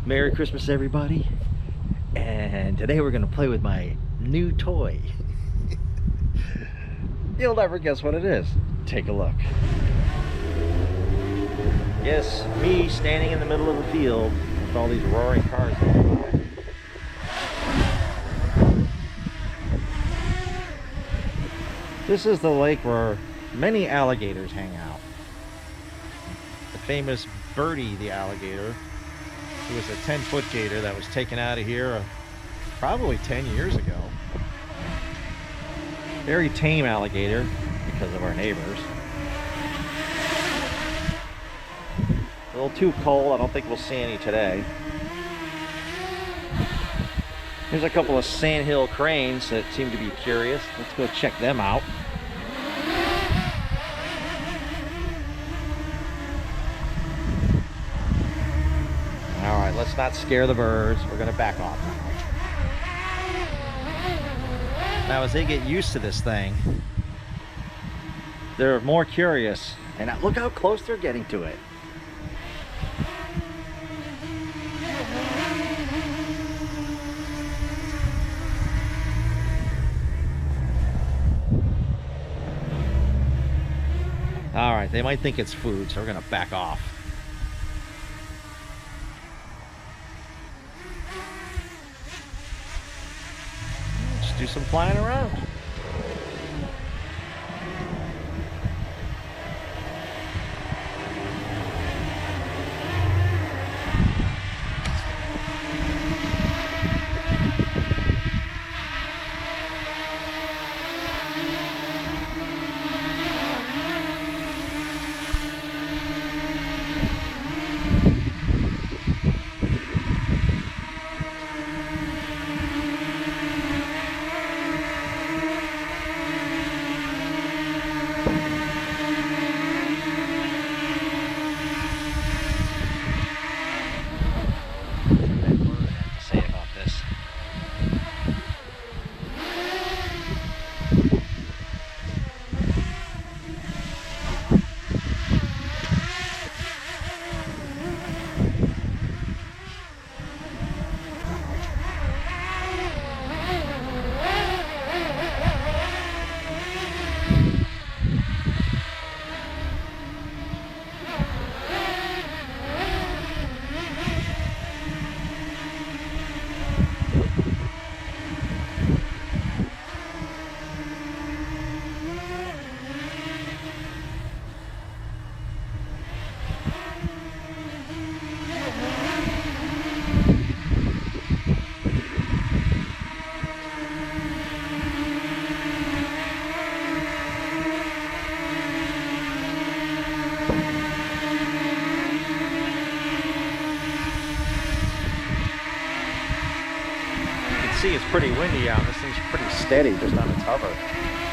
Merry Christmas, everybody. And today we're going to play with my new toy. You'll never guess what it is. Take a look. Yes, me standing in the middle of the field with all these roaring cars going by. This is the lake where many alligators hang out. The famous Birdie the alligator, who was a 10-foot gator that was taken out of here probably 10 years ago. Very tame alligator because of our neighbors. A little too cold, I don't think we'll see any today. Here's a couple of sandhill cranes that seem to be curious. Let's go check them out. Alright, let's not scare the birds. We're going to back off now. Now, as they get used to this thing, they're more curious. And look how close they're getting to it. Alright, they might think it's food, so we're going to back off. Do some flying around. See, it's pretty windy out. This thing's pretty steady just on its hover.